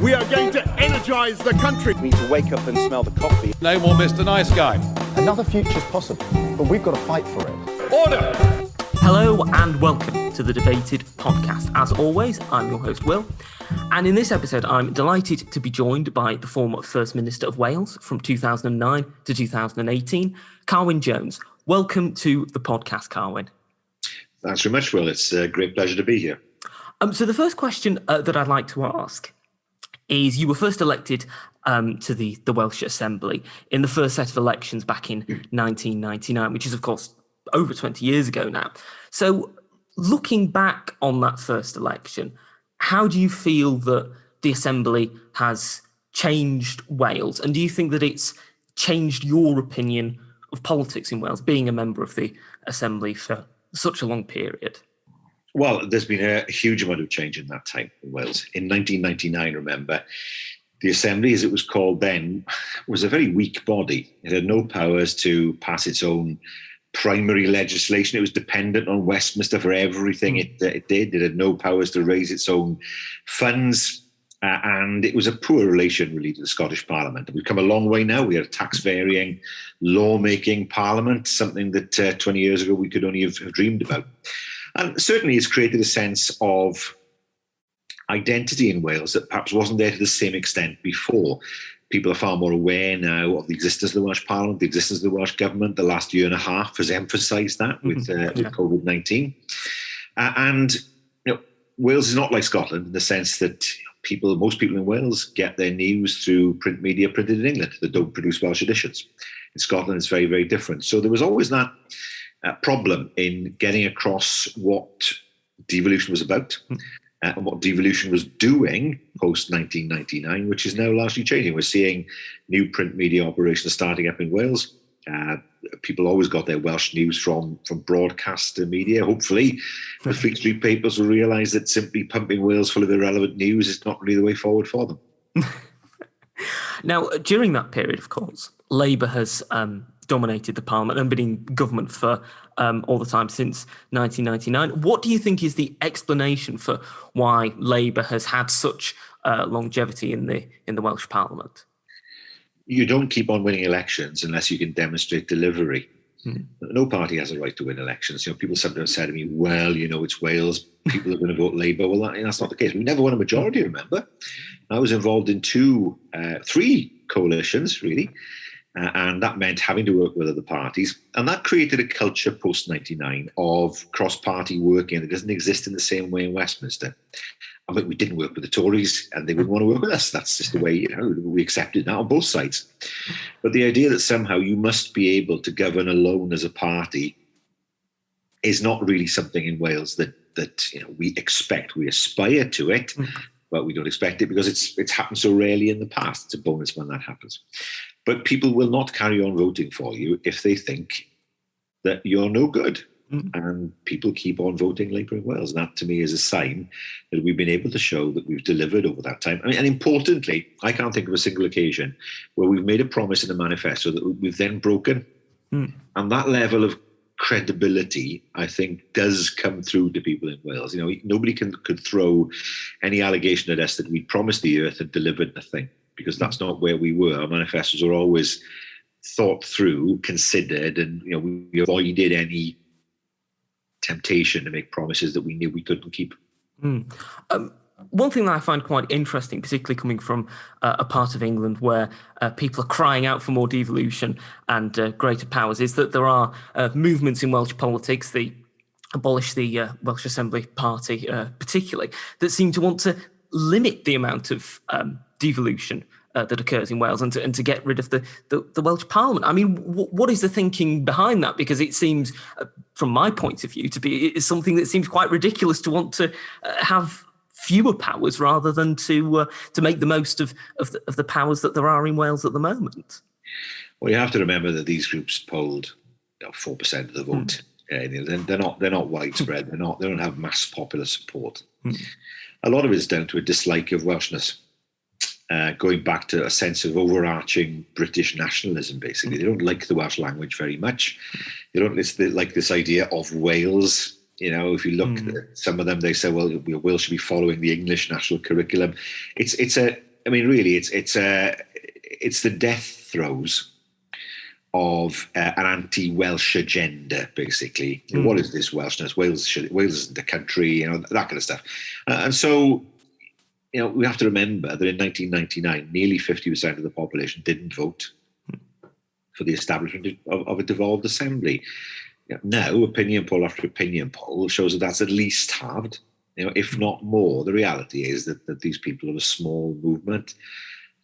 We are going to energise the country. We need to wake up and smell the coffee. No more Mr. Nice Guy. Another future's possible, but we've got to fight for it. Order! Hello and welcome to the Debated podcast. As always, I'm your host, Will. And in this episode, I'm delighted to be joined by the former First Minister of Wales from 2009 to 2018, Carwyn Jones. Welcome to the podcast, Carwyn. Thanks very much, Will. It's a great pleasure to be here. So the first question that I'd like to ask is, you were first elected to the Welsh Assembly in the first set of elections back in 1999, which is, of course, over 20 years ago now. So looking back on that first election, how do you feel that the Assembly has changed Wales? And do you think that it's changed your opinion of politics in Wales, being a member of the Assembly for such a long period? Well, there's been a huge amount of change in that time in Wales. In 1999, remember, the Assembly, as it was called then, was a very weak body. It had no powers to pass its own primary legislation. It was dependent on Westminster for everything it did. It had no powers to raise its own funds. And it was a poor relation, really, to the Scottish Parliament. We've come a long way now. We have a tax-varying, law-making Parliament, something that 20 years ago we could only have dreamed about. And certainly it's created a sense of identity in Wales that perhaps wasn't there to the same extent before. People are far more aware now of the existence of the Welsh Parliament, the existence of the Welsh Government. The last year and a half has emphasised that with COVID-19. And Wales is not like Scotland in the sense that most people in Wales get their news through print media printed in England that don't produce Welsh editions. In Scotland, it's very, very different. So there was always that problem in getting across what devolution was about and what devolution was doing post-1999, which is now largely changing. We're seeing new print media operations starting up in Wales. People always got their Welsh news from broadcast media. Hopefully, the Fleet Street papers will realise that simply pumping Wales full of irrelevant news is not really the way forward for them. Now, during that period, of course, Labour has dominated the Parliament and been in government for all the time since 1999. What do you think is the explanation for why Labour has had such longevity in the Welsh Parliament? You don't keep on winning elections unless you can demonstrate delivery. No party has a right to win elections. People sometimes say to me, well, it's Wales, people are going to vote Labour. Well, that's not the case. We never won a majority, remember? I was involved in three coalitions, really. And that meant having to work with other parties. And that created a culture post-99 of cross-party working that doesn't exist in the same way in Westminster. I mean, we didn't work with the Tories and they wouldn't want to work with us. That's just the way, we accepted that on both sides. But the idea that somehow you must be able to govern alone as a party is not really something in Wales that we expect. We aspire to it, but we don't expect it because it's happened so rarely in the past. It's a bonus when that happens. But people will not carry on voting for you if they think that you're no good. And people keep on voting Labour in Wales. And that, to me, is a sign that we've been able to show that we've delivered over that time. And importantly, I can't think of a single occasion where we've made a promise in a manifesto that we've then broken. And that level of credibility, I think, does come through to people in Wales. Nobody could throw any allegation at us that we'd promised the earth and delivered nothing, because that's not where we were. Our manifestos are always thought through, considered, and we avoided any temptation to make promises that we knew we couldn't keep. One thing that I find quite interesting, particularly coming from a part of England where people are crying out for more devolution and greater powers, is that there are movements in Welsh politics, the Abolish the Welsh Assembly Party particularly, that seem to want to limit the amount of devolution that occurs in Wales and to get rid of the Welsh Parliament. I mean, what is the thinking behind that? Because it seems, from my point of view, to be something that seems quite ridiculous to want to have fewer powers rather than to make the most of the powers that there are in Wales at the moment. Well, you have to remember that these groups polled 4% of the vote. They're not widespread. They don't have mass popular support. A lot of it is down to a dislike of Welshness. Going back to a sense of overarching British nationalism, basically. They don't like the Welsh language very much. They don't like this idea of Wales. If you look at some of them, they say, well, Wales should be following the English national curriculum. It's a I mean, really, it's the death throes of an anti-Welsh agenda, basically. What is this Welshness? Wales isn't a country, that kind of stuff. And so, we have to remember that in 1999, nearly 50% of the population didn't vote for the establishment of a devolved assembly. Now, opinion poll after opinion poll shows that that's at least halved, if not more. The reality is that these people are a small movement.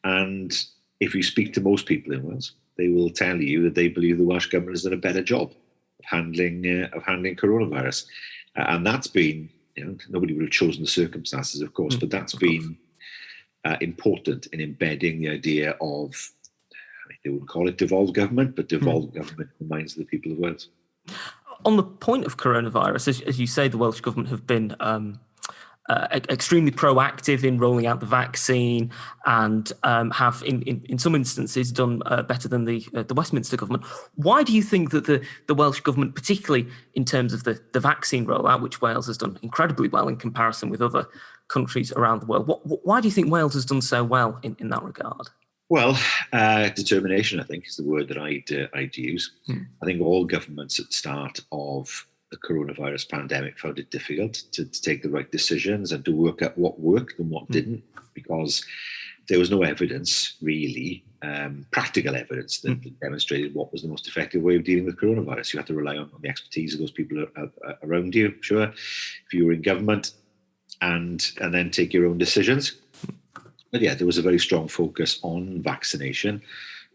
And if you speak to most people in Wales, they will tell you that they believe the Welsh government has done a better job of handling coronavirus. And that's been, nobody would have chosen the circumstances, of course, but that's been important in embedding the idea of, they wouldn't call it devolved government, but devolved government in the minds of the people of Wales. On the point of coronavirus, as you say, the Welsh government have been extremely proactive in rolling out the vaccine and have, in some instances, done better than the Westminster government. Why do you think that the Welsh government, particularly in terms of the vaccine rollout, which Wales has done incredibly well in comparison with other countries around the world, why do you think Wales has done so well in that regard? Well, determination, I think, is the word that I'd use. I think all governments at the start of the coronavirus pandemic found it difficult to take the right decisions and to work out what worked and what didn't, because there was no evidence, really, practical evidence that demonstrated what was the most effective way of dealing with coronavirus. You had to rely on the expertise of those people around you, sure, if you were in government, and then take your own decisions. But yeah, there was a very strong focus on vaccination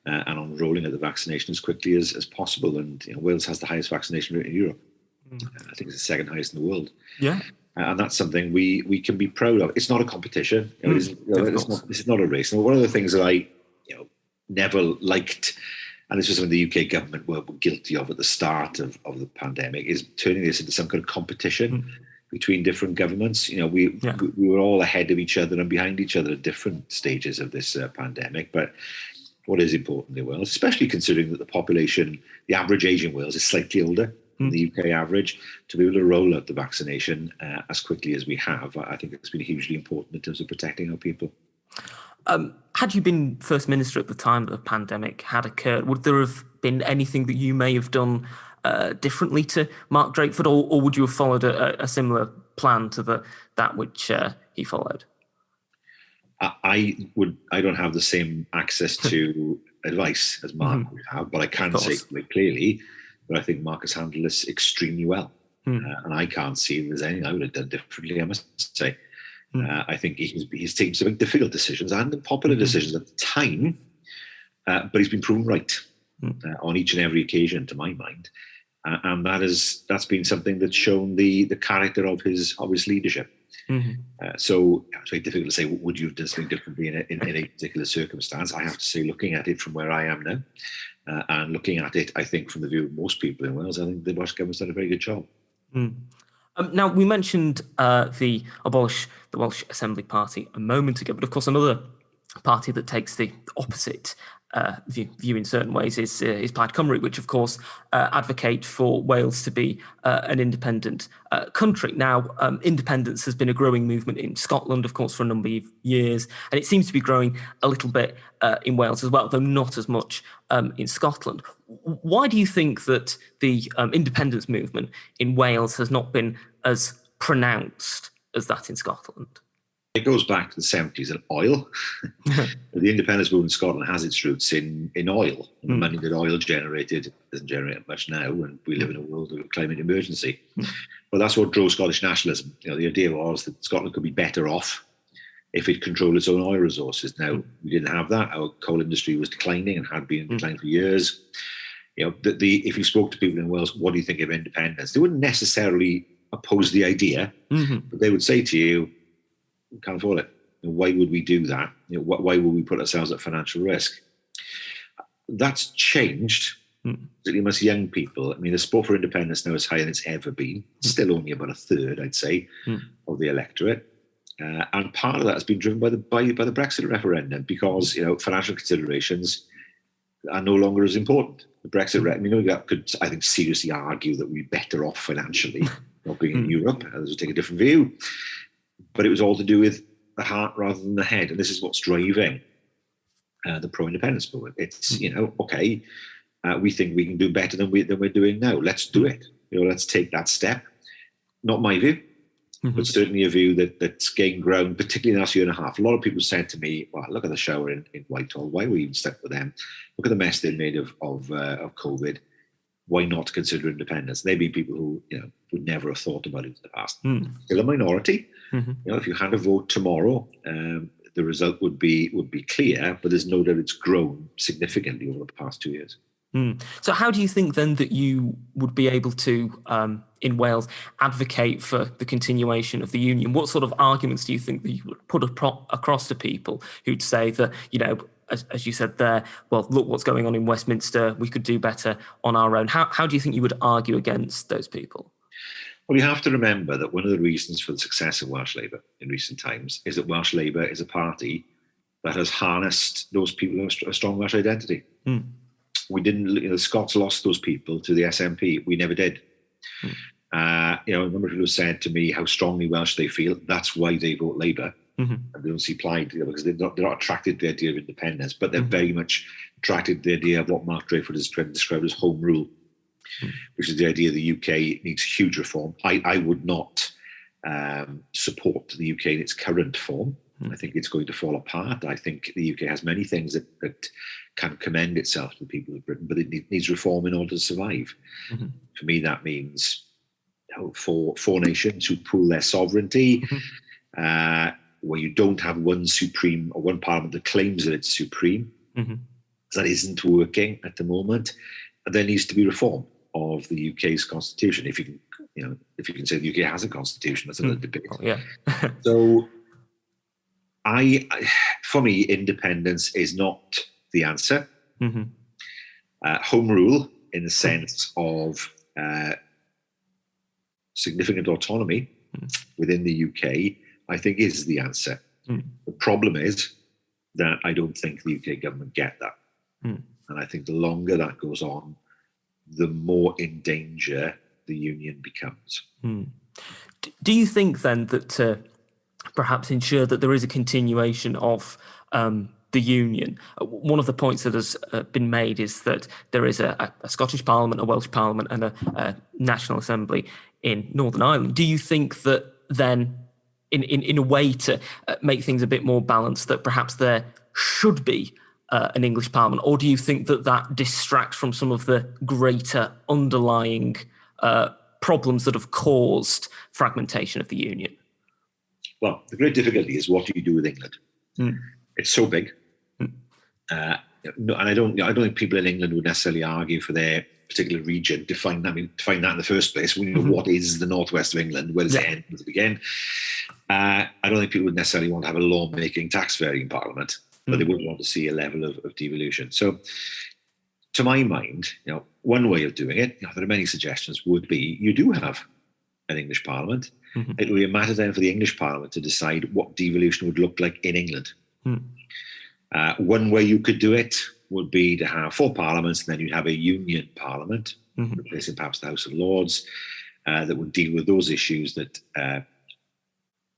and on rolling out the vaccination as quickly as possible. And Wales has the highest vaccination rate in Europe. I think it's the second highest in the world. Yeah. And that's something we can be proud of. It's not a competition. This is not a race. And one of the things that I never liked, and this was something the UK government were guilty of at the start of the pandemic, is turning this into some kind of competition between different governments. We were all ahead of each other and behind each other at different stages of this pandemic. But what is important in Wales, especially considering that the population, the average age in Wales is slightly older than the UK average, to be able to roll out the vaccination as quickly as we have, I think it's been hugely important in terms of protecting our people. Had you been First Minister at the time that the pandemic had occurred, would there have been anything that you may have done differently to Mark Drakeford, or would you have followed a similar plan to that which he followed? I don't have the same access to advice as Mark would have, but I can say quite clearly that I think Mark has handled this extremely well. And I can't see there's anything I would have done differently, I must say. I think he's taken some difficult decisions and unpopular decisions at the time, but he's been proven right on each and every occasion, to my mind. And that's been something that's shown the character of his leadership. So it's very difficult to say, would you have done something differently in a particular circumstance? I have to say, looking at it from where I am now, and looking at it, I think, from the view of most people in Wales, I think the Welsh government's done a very good job. Now, we mentioned the Welsh Assembly Party a moment ago, but of course another party that takes the opposite view in certain ways is Plaid Cymru, which of course advocate for Wales to be an independent country. Now, independence has been a growing movement in Scotland, of course, for a number of years, and it seems to be growing a little bit in Wales as well, though not as much in Scotland. Why do you think that the independence movement in Wales has not been as pronounced as that in Scotland? It goes back to the 70s and oil. The independence movement in Scotland has its roots in oil. The money that oil generated doesn't generate much now, and we live in a world of a climate emergency. But that's what drove Scottish nationalism. The idea was that Scotland could be better off if it controlled its own oil resources. Now, we didn't have that. Our coal industry was declining and had been in decline for years. If you spoke to people in Wales, what do you think of independence? They wouldn't necessarily oppose the idea, but they would say to you, we can't afford it. Why would we do that? Why would we put ourselves at financial risk? That's changed, particularly amongst young people. I mean, the support for independence now is higher than it's ever been. Still only about a third, I'd say, of the electorate. And part of that has been driven by the Brexit referendum, because financial considerations are no longer as important. The Brexit referendum, could, I think, seriously argue that we're better off financially not being in Europe. Others would take a different view. But it was all to do with the heart rather than the head. And this is what's driving the pro-independence movement. It's, okay, we think we can do better than we're doing now. Let's do it. Let's take that step. Not my view, but certainly a view that's gained ground, particularly in the last year and a half. A lot of people said to me, well, look at the shower in Whitehall. Why were we even stuck with them? Look at the mess they made of COVID. Why not consider independence? They'd be people who would never have thought about it in the past. Still a minority. If you had a vote tomorrow, the result would be clear, but there's no doubt it's grown significantly over the past 2 years. So how do you think then that you would be able to, in Wales, advocate for the continuation of the union? What sort of arguments do you think that you would put across to people who'd say that, as you said there, well, look what's going on in Westminster, we could do better on our own. How do you think you would argue against those people? Well, you have to remember that one of the reasons for the success of Welsh Labour in recent times is that Welsh Labour is a party that has harnessed those people who have a strong Welsh identity. We didn't, the Scots lost those people to the SNP. We never did. A number of people have said to me how strongly Welsh they feel. That's why they vote Labour. And they don't see Plaid because they're not attracted to the idea of independence, but they're very much attracted to the idea of what Mark Drakeford has described as home rule, which is the idea the UK needs huge reform. I would not support the UK in its current form. I think it's going to fall apart. I think the UK has many things that can commend itself to the people of Britain, but it needs reform in order to survive. For me, that means four nations who pool their sovereignty, where you don't have one supreme or one parliament that claims that it's supreme. That isn't working at the moment. There needs to be reform of the UK's constitution. If you can say the UK has a constitution, that's another debate. So, for me, independence is not the answer. Home rule, in the sense of significant autonomy within the UK, I think is the answer. The problem is that I don't think the UK government get that. And I think the longer that goes on, the more in danger the union becomes. Do you think then that to perhaps ensure that there is a continuation of the union, one of the points that has been made is that there is a Scottish Parliament, a Welsh Parliament and a National Assembly in Northern Ireland. Do you think that then, in a way to make things a bit more balanced, that perhaps there should be an English Parliament, or do you think that distracts from some of the greater underlying problems that have caused fragmentation of the union? Well, the great difficulty is, what do you do with England? It's so big, and I don't think people in England would necessarily argue for their particular region. Define that in the first place. We know what is the northwest of England. Where does it end? Where does it begin? I don't think people would necessarily want to have a law-making tax-varying parliament, but they would want to see a level of devolution. So, to my mind, one way of doing it, there are many suggestions, would be you do have an English Parliament. It would be a matter then for the English Parliament to decide what devolution would look like in England. One way you could do it would be to have 4 parliaments, and then you'd have a union parliament, replacing perhaps the House of Lords, that would deal with those issues that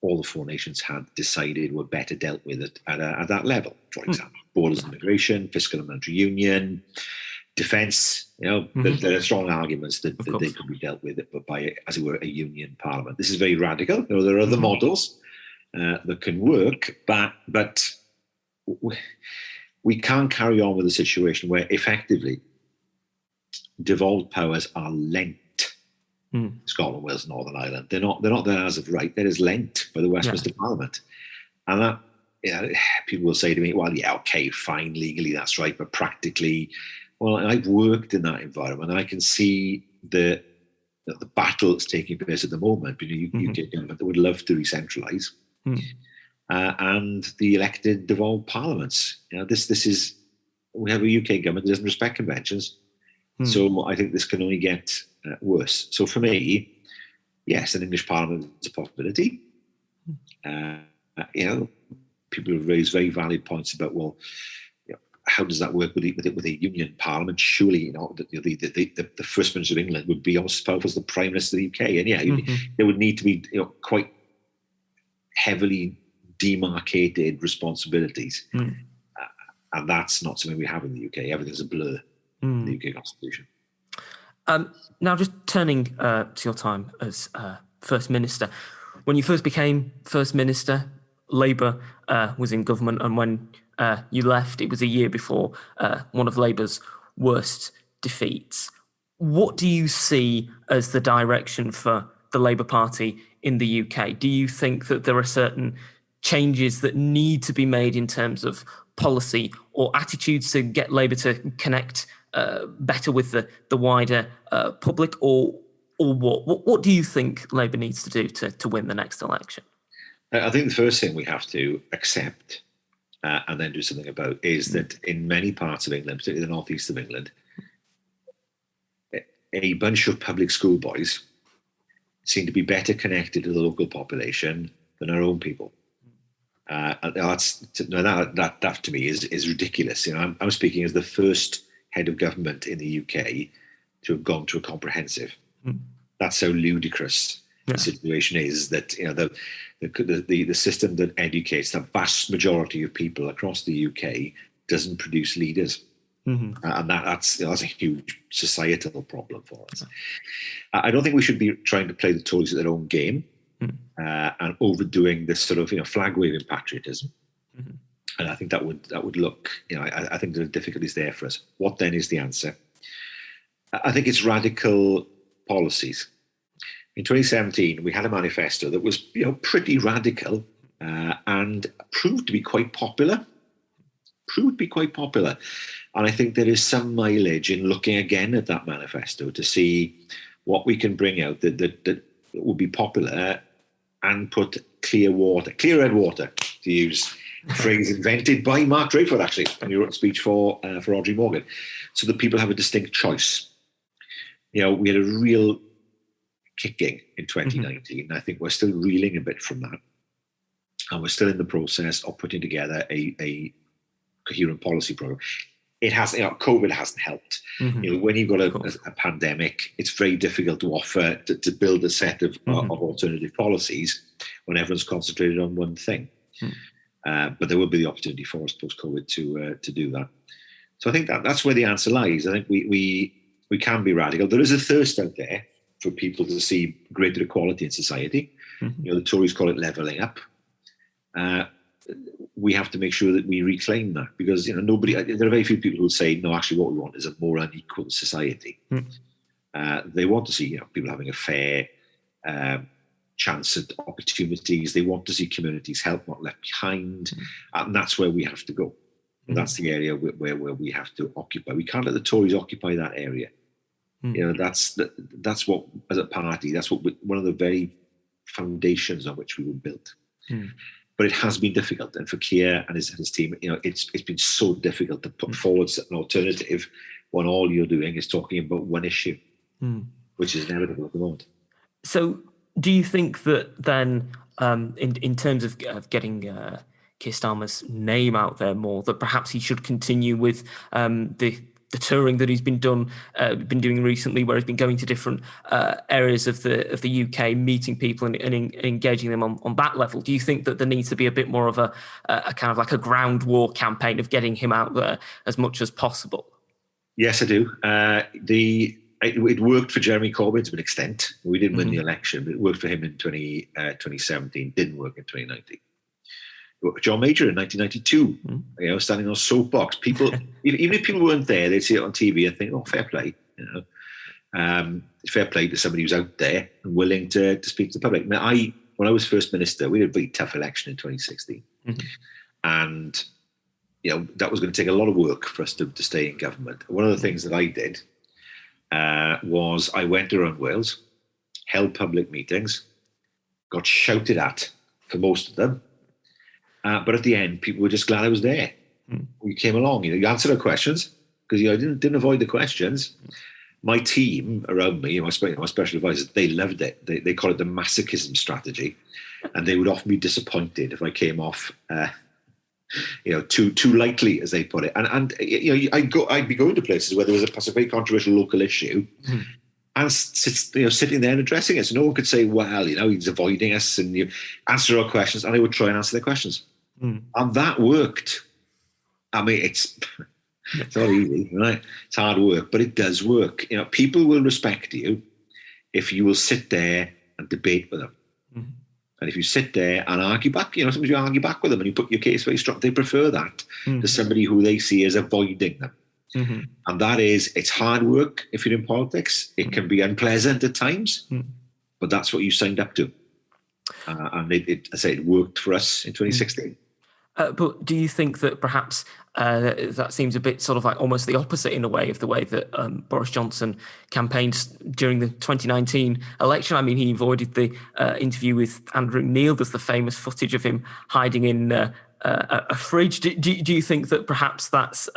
all the 4 nations had decided were better dealt with at that level. For example, borders and immigration, fiscal and monetary union, defence. There are strong arguments that they could be dealt with by, as it were, a union parliament. This is very radical. There are other models that can work, but we can't carry on with a situation where effectively devolved powers are lent. Scotland, Wales, Northern Ireland. They're not there as of right. They're lent by the Westminster Parliament, and that people will say to me, "Well, yeah, okay, fine, legally that's right, but practically." Well, I've worked in that environment, and I can see the battle that's taking place at the moment. UK government that would love to recentralise, and the elected devolved parliaments. This is, we have a UK government that doesn't respect conventions, so I think this can only get worse. So for me, yes, an English Parliament is a possibility. People have raised very valid points about, well, how does that work with a union parliament? Surely, the First Minister of England would be almost as powerful as the Prime Minister of the UK, and there would need to be quite heavily demarcated responsibilities. And that's not something we have in the UK. Everything's a blur in the UK Constitution. Now, just turning to your time as First Minister. When you first became First Minister, Labour was in government, and when you left, it was a year before one of Labour's worst defeats. What do you see as the direction for the Labour Party in the UK? Do you think that there are certain changes that need to be made in terms of policy or attitudes to get Labour to connect better with the wider public, or what do you think Labour needs to do to win the next election? I think the first thing we have to accept and then do something about is that in many parts of England, particularly the northeast of England, a bunch of public school boys seem to be better connected to the local population than our own people. That to me is ridiculous. I'm speaking as the first head of government in the UK to have gone to a comprehensive. That's how ludicrous the situation is. That the system that educates the vast majority of people across the UK doesn't produce leaders, and that's a huge societal problem for us. I don't think we should be trying to play the Tories at their own game. And overdoing this sort of flag waving patriotism, and I think that would look I think there are difficulties there for us. What then is the answer? I think it's radical policies. In 2017, we had a manifesto that was pretty radical and proved to be quite popular. And I think there is some mileage in looking again at that manifesto to see what we can bring out that would be popular and put clear red water, to use a phrase invented by Mark Drakeford, actually, when he wrote a speech for Audrey Morgan, so that people have a distinct choice. We had a real kicking in 2019, and I think we're still reeling a bit from that. And we're still in the process of putting together a coherent policy program. It has, COVID hasn't helped. When you've got a pandemic, it's very difficult to offer to build a set of alternative policies when everyone's concentrated on one thing. But there will be the opportunity for us post-COVID to do that. So I think that's where the answer lies. I think we can be radical. There is a thirst out there for people to see greater equality in society. The Tories call it levelling up. We have to make sure that we reclaim that, because there are very few people who say, no, actually what we want is a more unequal society. They want to see people having a fair chance at opportunities. They want to see communities helped, not left behind, and that's where we have to go. And that's the area where we have to occupy. We can't let the Tories occupy that area. That's what, as a party, that's what one of the very foundations on which we were built. But it has been difficult, and for Keir and his team, it's been so difficult to put forward an alternative when all you're doing is talking about one issue, which is inevitable at the moment. So, do you think that then, in terms of getting Keir Starmer's name out there more, that perhaps he should continue with the touring that he's been doing recently, where he's been going to different areas of the UK, meeting people and engaging them on that level? Do you think that there needs to be a bit more of a kind of like a ground war campaign of getting him out there as much as possible? Yes, I do. It worked for Jeremy Corbyn to an extent. We didn't win the election, but it worked for him in 2017. Didn't work in 2019. John Major in 1992, standing on a soapbox. People, even if people weren't there, they'd see it on TV and think, "Oh, fair play." Fair play to somebody who's out there and willing to speak to the public. Now, when I was First Minister, we had a very tough election in 2016, and that was going to take a lot of work for us to stay in government. One of the things that I did was I went around Wales, held public meetings, got shouted at for most of them. But at the end, people were just glad I was there. We came along. You answered our questions, because I didn't avoid the questions. My team around me, my special advisors, they loved it. They call it the masochism strategy, and they would often be disappointed if I came off, too lightly, as they put it. And I'd be going to places where there was a very controversial local issue, and sitting there and addressing it. So no one could say, well, he's avoiding us, and you answer our questions, and they would try and answer their questions. And that worked. I mean, it's not easy, right? It's hard work, but it does work. People will respect you if you will sit there and debate with them. And if you sit there and argue back, sometimes you argue back with them and you put your case very strong. They prefer that to somebody who they see as avoiding them. And it's hard work if you're in politics. It can be unpleasant at times, but that's what you signed up to. And it worked for us in 2016. But do you think that perhaps that seems a bit sort of like almost the opposite in a way of the way that Boris Johnson campaigned during the 2019 election? I mean, he avoided the interview with Andrew Neil. There's the famous footage of him hiding in a fridge. Do you think that perhaps that's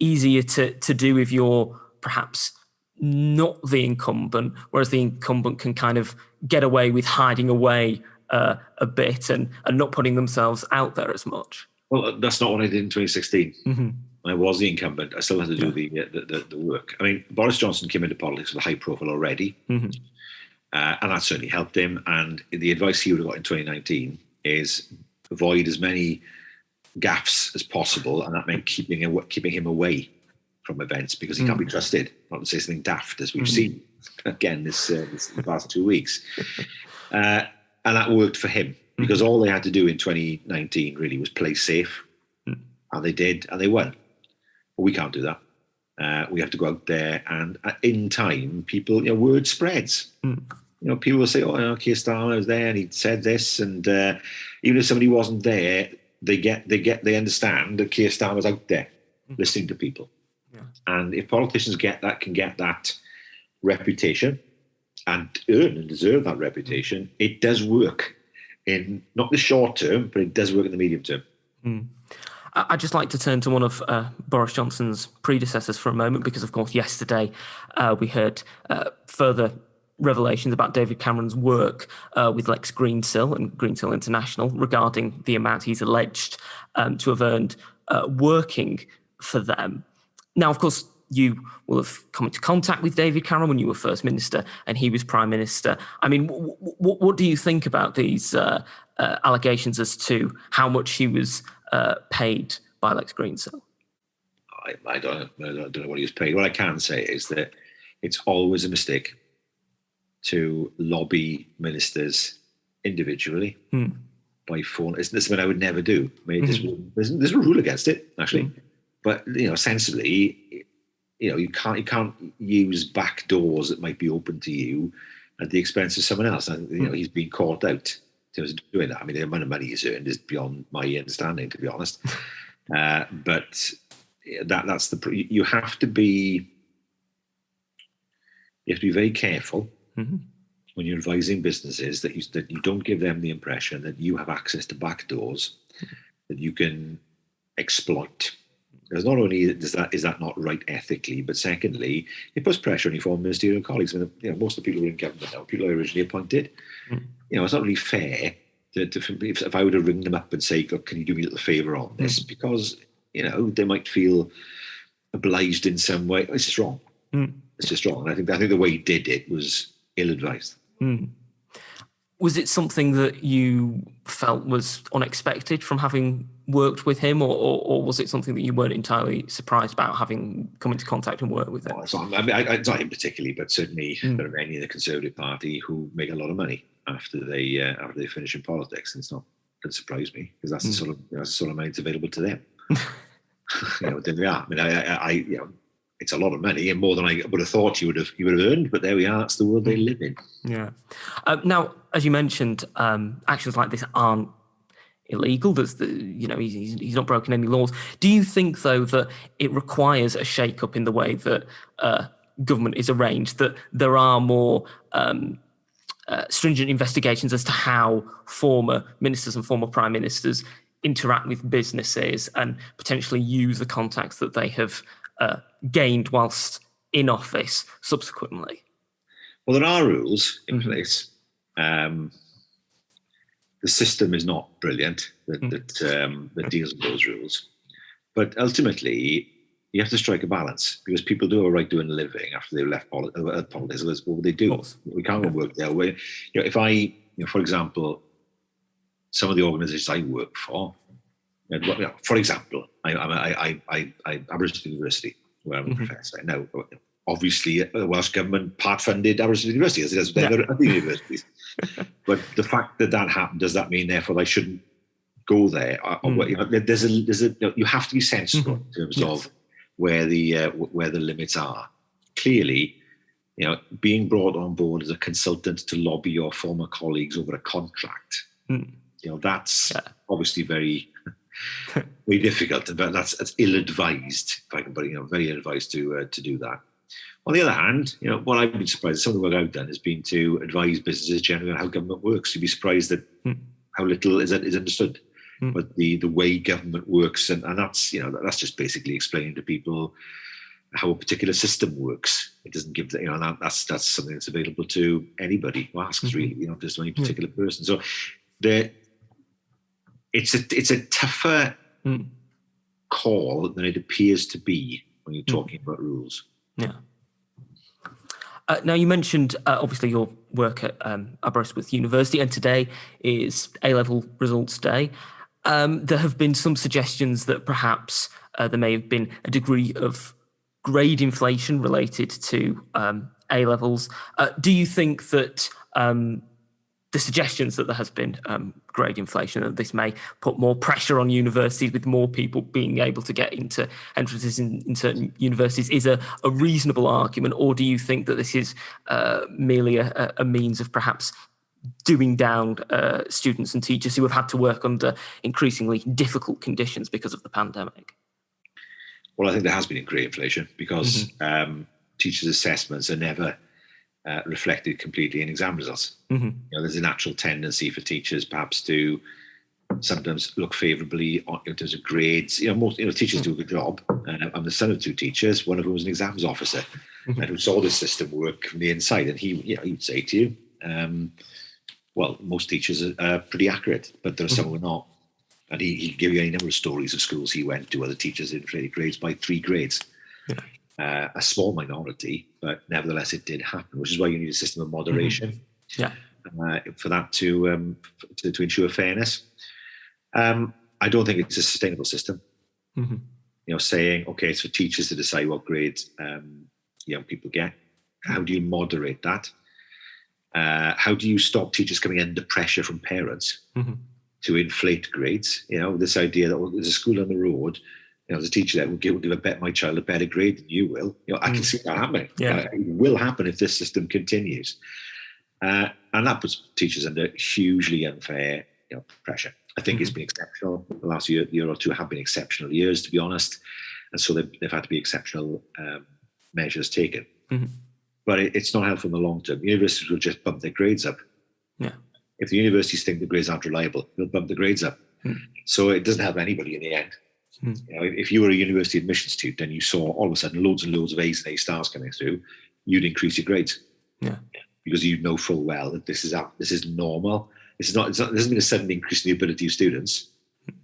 easier to do if you're perhaps not the incumbent, whereas the incumbent can kind of get away with hiding away a bit and not putting themselves out there as much? Well, that's not what I did in 2016. I was the incumbent. I still had to do the work. I mean, Boris Johnson came into politics with a high profile already, and that certainly helped him. And the advice he would have got in 2019 is avoid as many gaffes as possible, and that meant keeping him away from events because he can't be trusted not to say something daft, as we've seen again this the past 2 weeks. And that worked for him because all they had to do in 2019 really was play safe, and they did, and they won. But we can't do that. We have to go out there, and in time, people, word spreads. People will say, "Oh, Keir Starmer was there, and he said this," and even if somebody wasn't there, they understand that Keir Starmer's out there listening to people. And if politicians can get that reputation and earn and deserve that reputation, it does work in not the short term, but it does work in the medium term. I'd just like to turn to one of Boris Johnson's predecessors for a moment, because, of course, yesterday we heard further revelations about David Cameron's work with Lex Greensill and Greensill International regarding the amount he's alleged to have earned working for them. Now, of course, you will have come into contact with David Cameron when you were First Minister and he was Prime Minister. I mean, what do you think about these allegations as to how much he was paid by Lex Greensill? I don't know what he was paid. What I can say is that it's always a mistake to lobby ministers individually by phone. This is what I would never do. I mean, there's a rule against it, actually. But sensibly, you can't use back doors that might be open to you at the expense of someone else. And he's been caught out in terms of doing that. I mean, the amount of money he's earned is beyond my understanding, to be honest. But that's you have to be very careful when you're advising businesses that you don't give them the impression that you have access to back doors that you can exploit. Because not only is that not right ethically, but secondly, it puts pressure on your former ministerial colleagues. I mean, most of the people who are in government now, people I originally appointed. It's not really fair if I were to ring them up and say, "Look, can you do me a little favour on this?" Because they might feel obliged in some way. It's just wrong. It's just wrong. And I think the way he did it was ill-advised. Was it something that you felt was unexpected from having worked with him, or was it something that you weren't entirely surprised about, having come into contact and worked with him? It's not him particularly, but certainly there are many in the Conservative Party who make a lot of money after they finish in politics, and doesn't surprise me because that's the sort of money that's available to them. There we are. I mean, it's a lot of money and more than I would have thought you would have earned, but there we are. It's the world they live in. Yeah. Now, as you mentioned, actions like this aren't illegal. He's not broken any laws. Do you think, though, that it requires a shake-up in the way that government is arranged, that there are more stringent investigations as to how former ministers and former prime ministers interact with businesses and potentially use the contacts that they have gained whilst in office subsequently? Well, there are rules in place. The system is not brilliant that deals with those rules, but ultimately, you have to strike a balance, because people do have a right to earn a living after they've left politics. That's what they do. We can't go work there. If I, for example, some of the organisations I work for, for example, I'm Aberystwyth University, where I'm a professor now. Obviously, the Welsh government part-funded Aberystwyth University, as it does with other universities. But the fact that happened, does that mean therefore I shouldn't go there? There's a you have to be sensible in terms of where the limits are. Clearly, being brought on board as a consultant to lobby your former colleagues over a contract, that's obviously very very difficult, but that's ill-advised. If I can put it, very ill-advised to do that. On the other hand, what I've been surprised, some of the work I've done has been to advise businesses generally on how government works. You'd be surprised at how little is understood. But the way government works, and that's that's just basically explaining to people how a particular system works. It doesn't give that's something that's available to anybody who asks, really, not just any particular person. So it's a tougher call than it appears to be when you're talking about rules. Yeah. Now, you mentioned, obviously, your work at Aberystwyth University, and today is A-level results day. There have been some suggestions that perhaps there may have been a degree of grade inflation related to A-levels. Do you think that the suggestions that there has been grade inflation, that this may put more pressure on universities with more people being able to get into entrances in certain universities, is a reasonable argument? Or do you think that this is merely a means of perhaps doing down students and teachers who have had to work under increasingly difficult conditions because of the pandemic? Well, I think there has been a grade inflation because teachers' assessments are never reflected completely in exam results. There's a natural tendency for teachers perhaps to sometimes look favourably in terms of grades. Most teachers do a good job. I'm the son of two teachers, one of whom was an exams officer, and who saw the system work from the inside. And he'd say to you, well, most teachers are pretty accurate, but there are some who are not. And he'd give you any number of stories of schools he went to where the teachers inflated grades by 3 grades. A small minority, but nevertheless it did happen, which is why you need a system of moderation for that to ensure fairness. I don't think it's a sustainable system. Saying, okay, it's for teachers to decide what grades young people get. How do you moderate that? How do you stop teachers coming under pressure from parents to inflate grades? This idea that there's a school on the road, as a teacher that will give my child a better grade than you will. I can see that happening. It will happen if this system continues. And that puts teachers under hugely unfair pressure. I think it's been exceptional. The last year or two have been exceptional years, to be honest. And so they've had to be exceptional measures taken. But it's not helpful in the long term. Universities will just bump their grades up. If the universities think the grades aren't reliable, they'll bump the grades up. So it doesn't help anybody in the end. If you were a university admissions student and you saw all of a sudden loads and loads of A's and A stars coming through, you'd increase your grades. Because you know full well that this is normal. It doesn't mean a sudden increase in the ability of students.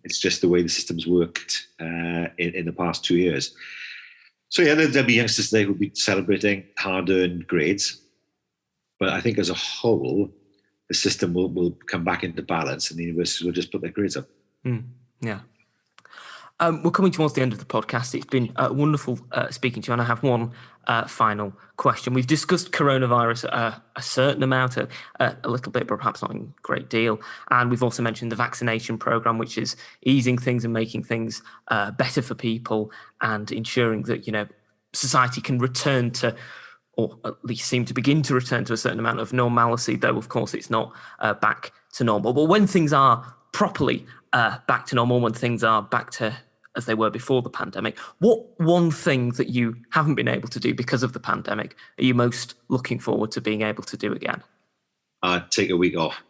It's just the way the system's worked in the past 2 years. So there'll be youngsters today who'll be celebrating hard-earned grades. But I think as a whole, the system will come back into balance and the universities will just put their grades up. We're coming towards the end of the podcast. It's been wonderful speaking to you, and I have one final question. We've discussed coronavirus a certain amount, a little bit, but perhaps not a great deal. And we've also mentioned the vaccination programme, which is easing things and making things better for people and ensuring that, society can return to, or at least seem to begin to return to, a certain amount of normalcy, though, of course, it's not back to normal. But when things are properly back to normal, when things are back to as they were before the pandemic, what one thing that you haven't been able to do because of the pandemic are you most looking forward to being able to do again? Take a week off.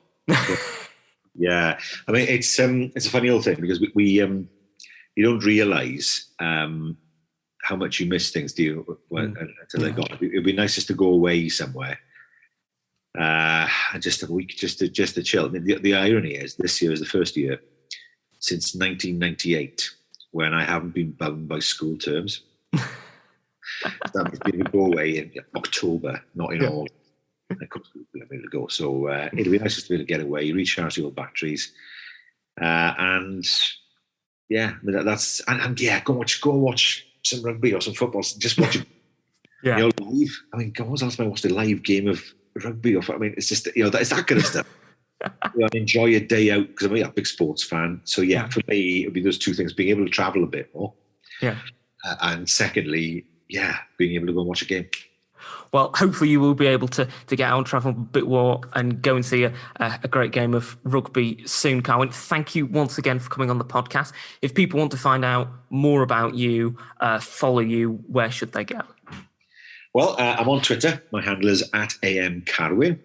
Yeah, I mean, it's a funny old thing because we you don't realise how much you miss things, do you? Until they're gone. It'd be nice just to go away somewhere. And just a week, just to chill. I mean, the irony is, this year is the first year since 1998 when I haven't been bound by school terms. that means being able to go away in October, not in all. A couple of minutes ago. So it'll be nice just to be able to get away, recharge the old batteries. And yeah, that's go watch some rugby or some football. Just watch it. Yeah. Live. I mean, God, when was the last time I watched a live game of rugby? It's just it's that kind of stuff. I enjoy a day out because I'm a big sports fan. So for me, it would be those two things: being able to travel a bit more, and secondly, being able to go and watch a game. Well, hopefully you will be able to get out and travel a bit more and go and see a great game of rugby soon, Carwyn. Thank you once again for coming on the podcast. If people want to find out more about you, follow you, where should they go? Well, I'm on Twitter. My handle is @amcarwyn.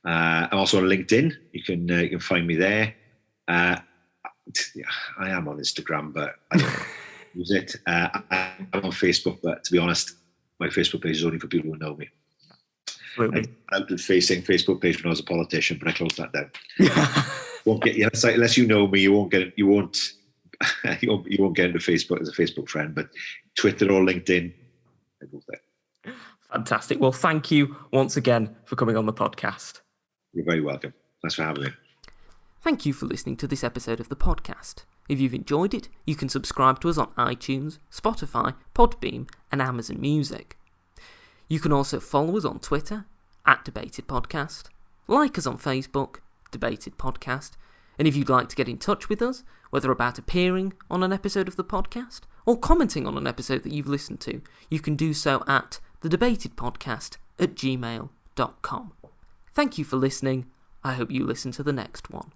I'm also on LinkedIn. You can find me there. I am on Instagram, but I don't use it. I'm on Facebook, but to be honest, my Facebook page is only for people who know me. Absolutely. I started facing Facebook page when I was a politician, but I closed that down. Won't get unless you know me, you won't get into Facebook as a Facebook friend. But Twitter or LinkedIn, I go there. Fantastic. Well, thank you once again for coming on the podcast. You're very welcome. Thanks for having me. Thank you for listening to this episode of the podcast. If you've enjoyed it, you can subscribe to us on iTunes, Spotify, Podbeam, and Amazon Music. You can also follow us on Twitter, @DebatedPodcast, like us on Facebook, Debated Podcast, and if you'd like to get in touch with us, whether about appearing on an episode of the podcast or commenting on an episode that you've listened to, you can do so at thedebatedpodcast@gmail.com. Thank you for listening. I hope you listen to the next one.